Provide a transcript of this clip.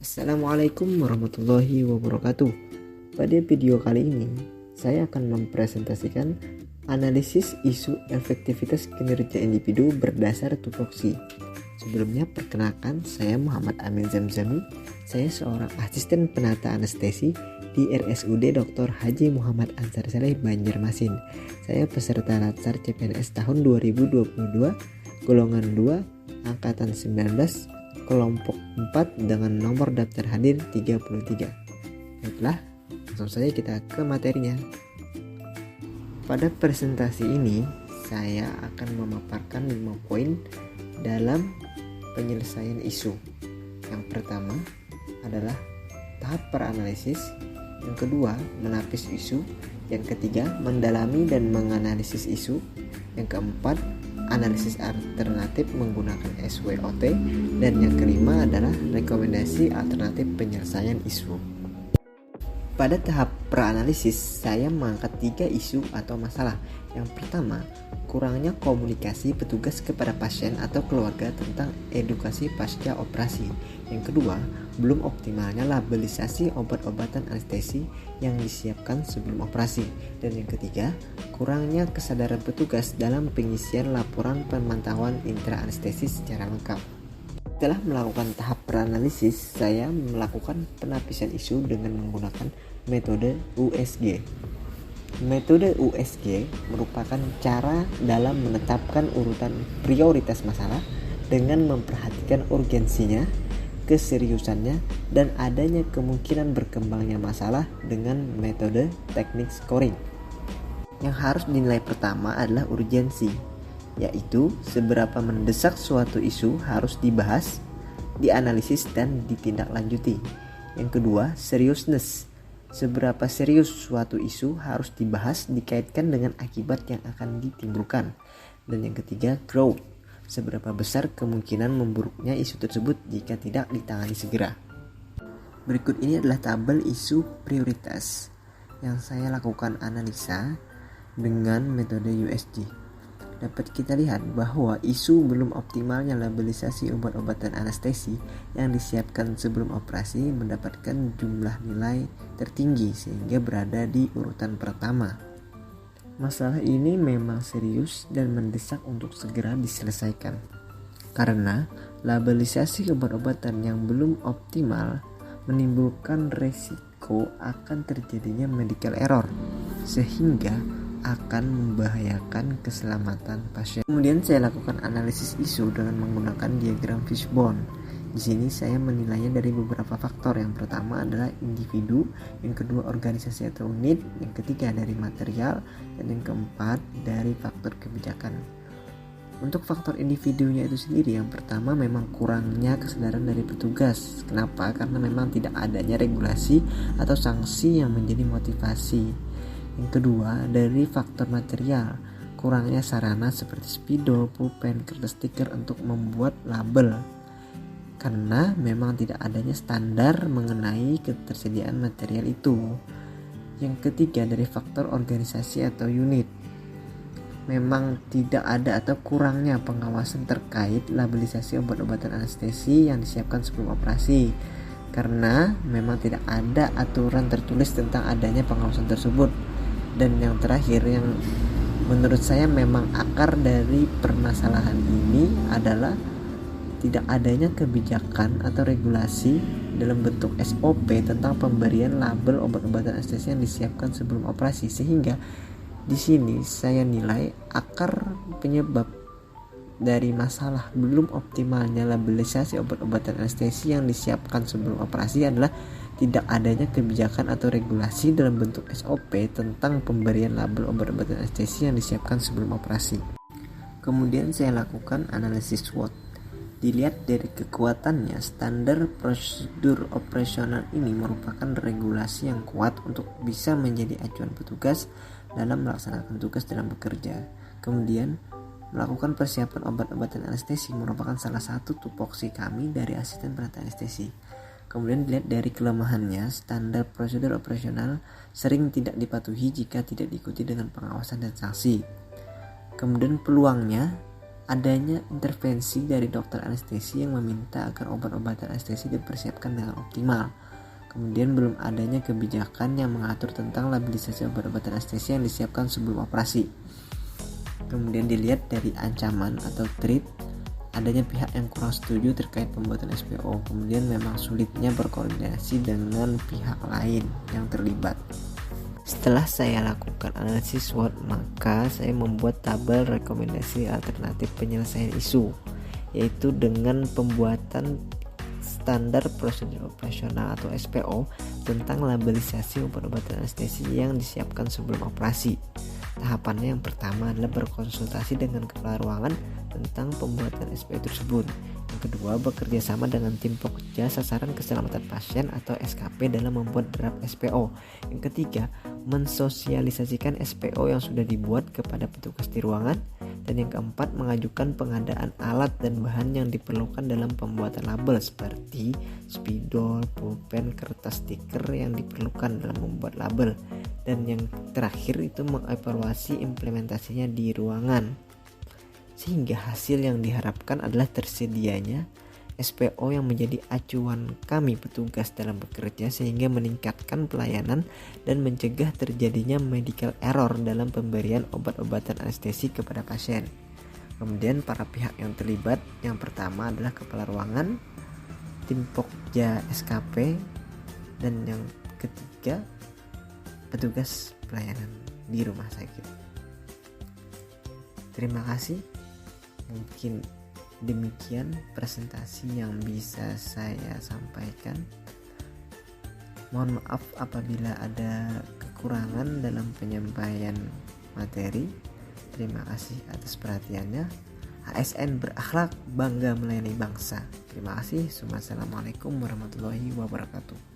Assalamualaikum warahmatullahi wabarakatuh. Pada video kali ini, saya akan mempresentasikan analisis isu efektivitas kinerja individu berdasar tupoksi. Sebelumnya, perkenalkan, saya Muhammad Amin Zamzami. Saya seorang asisten penata anestesi di RSUD Dr. Haji Muhammad Ansar Saleh Banjarmasin. Saya peserta Latsar CPNS tahun 2022, golongan 2, angkatan 19, kelompok 4 dengan nomor daftar hadir 33. Baiklah, langsung saja kita ke materinya. Pada presentasi ini, saya akan memaparkan 5 poin dalam penyelesaian isu. Yang pertama adalah tahap peranalisis, yang kedua menapis isu, yang ketiga mendalami dan menganalisis isu, yang keempat analisis alternatif menggunakan SWOT, dan yang kelima adalah rekomendasi alternatif penyelesaian isu. Pada tahap praanalisis, saya mengangkat 3 isu atau masalah. Yang pertama, kurangnya komunikasi petugas kepada pasien atau keluarga tentang edukasi pasca operasi. Yang kedua, belum optimalnya labelisasi obat-obatan anestesi yang disiapkan sebelum operasi. Dan yang ketiga, kurangnya kesadaran petugas dalam pengisian laporan pemantauan intra-anestesi secara lengkap. Setelah melakukan tahap peranalisis, saya melakukan penapisan isu dengan menggunakan metode USG. Metode USG merupakan cara dalam menetapkan urutan prioritas masalah dengan memperhatikan urgensinya, keseriusannya, dan adanya kemungkinan berkembangnya masalah dengan metode teknik scoring. Yang harus dinilai pertama adalah urgensi, yaitu seberapa mendesak suatu isu harus dibahas, dianalisis, dan ditindaklanjuti. Yang kedua, seriousness, seberapa serius suatu isu harus dibahas dikaitkan dengan akibat yang akan ditimbulkan. Dan yang ketiga, growth, seberapa besar kemungkinan memburuknya isu tersebut jika tidak ditangani segera. Berikut ini adalah tabel isu prioritas yang saya lakukan analisa dengan metode USG. Dapat kita lihat bahwa isu belum optimalnya labelisasi obat-obatan anestesi yang disiapkan sebelum operasi mendapatkan jumlah nilai tertinggi sehingga berada di urutan pertama. Masalah ini memang serius dan mendesak untuk segera diselesaikan, karena labelisasi obat-obatan yang belum optimal menimbulkan resiko akan terjadinya medical error sehingga akan membahayakan keselamatan pasien. Kemudian saya lakukan analisis isu dengan menggunakan diagram fishbone. Di sini saya menilainya dari beberapa faktor. Yang pertama adalah individu, yang kedua organisasi atau unit, yang ketiga dari material, dan yang keempat dari faktor kebijakan. Untuk faktor individunya itu sendiri, yang pertama memang kurangnya kesadaran dari petugas. Kenapa? Karena memang tidak adanya regulasi atau sanksi yang menjadi motivasi. Yang kedua, dari faktor material, kurangnya sarana seperti spidol, pulpen, kertas stiker untuk membuat label, karena memang tidak adanya standar mengenai ketersediaan material itu. Yang ketiga, dari faktor organisasi atau unit, memang tidak ada atau kurangnya pengawasan terkait labelisasi obat-obatan anestesi yang disiapkan sebelum operasi, karena memang tidak ada aturan tertulis tentang adanya pengawasan tersebut. Dan yang terakhir, yang menurut saya memang akar dari permasalahan ini adalah tidak adanya kebijakan atau regulasi dalam bentuk SOP tentang pemberian label obat-obatan anestesi yang disiapkan sebelum operasi, sehingga di sini saya nilai akar penyebab dari masalah belum optimalnya labelisasi obat-obatan anestesi yang disiapkan sebelum operasi adalah tidak adanya kebijakan atau regulasi dalam bentuk SOP tentang pemberian label obat-obatan anestesi yang disiapkan sebelum operasi. Kemudian saya lakukan analisis SWOT. Dilihat dari kekuatannya, standar prosedur operasional ini merupakan regulasi yang kuat untuk bisa menjadi acuan petugas dalam melaksanakan tugas dalam bekerja. Kemudian, melakukan persiapan obat-obatan anestesi merupakan salah satu tupoksi kami dari asisten penata anestesi. Kemudian dilihat dari kelemahannya, standar prosedur operasional sering tidak dipatuhi jika tidak diikuti dengan pengawasan dan sanksi. Kemudian peluangnya, adanya intervensi dari dokter anestesi yang meminta agar obat-obatan anestesi dipersiapkan dengan optimal. Kemudian belum adanya kebijakan yang mengatur tentang labilisasi obat-obatan anestesi yang disiapkan sebelum operasi. Kemudian dilihat dari ancaman atau threat, adanya pihak yang kurang setuju terkait pembuatan SPO. Kemudian memang sulitnya berkoordinasi dengan pihak lain yang terlibat. Setelah saya lakukan analisis SWOT, maka saya membuat tabel rekomendasi alternatif penyelesaian isu, yaitu dengan pembuatan standar prosedur operasional atau SPO tentang labelisasi obat-obatan anestesi yang disiapkan sebelum operasi. Tahapannya yang pertama adalah berkonsultasi dengan kepala ruangan tentang pembuatan SPO tersebut. Yang kedua, bekerja sama dengan tim Pokja Sasaran Keselamatan Pasien atau SKP dalam membuat draft SPO. Yang ketiga, mensosialisasikan SPO yang sudah dibuat kepada petugas di ruangan. Dan yang keempat, mengajukan pengadaan alat dan bahan yang diperlukan dalam pembuatan label seperti spidol, pulpen, kertas stiker yang diperlukan dalam membuat label. Dan yang terakhir itu mengevaluasi implementasinya di ruangan, sehingga hasil yang diharapkan adalah tersedianya SPO yang menjadi acuan kami petugas dalam bekerja, sehingga meningkatkan pelayanan dan mencegah terjadinya medical error dalam pemberian obat-obatan anestesi kepada pasien. Kemudian para pihak yang terlibat, yang pertama adalah kepala ruangan, tim Pokja SKP, dan yang ketiga petugas pelayanan di rumah sakit. Terima kasih. Mungkin demikian presentasi yang bisa saya sampaikan. Mohon maaf apabila ada kekurangan dalam penyampaian materi. Terima kasih atas perhatiannya. ASN berakhlak, bangga melayani bangsa. Terima kasih. Assalamualaikum warahmatullahi wabarakatuh.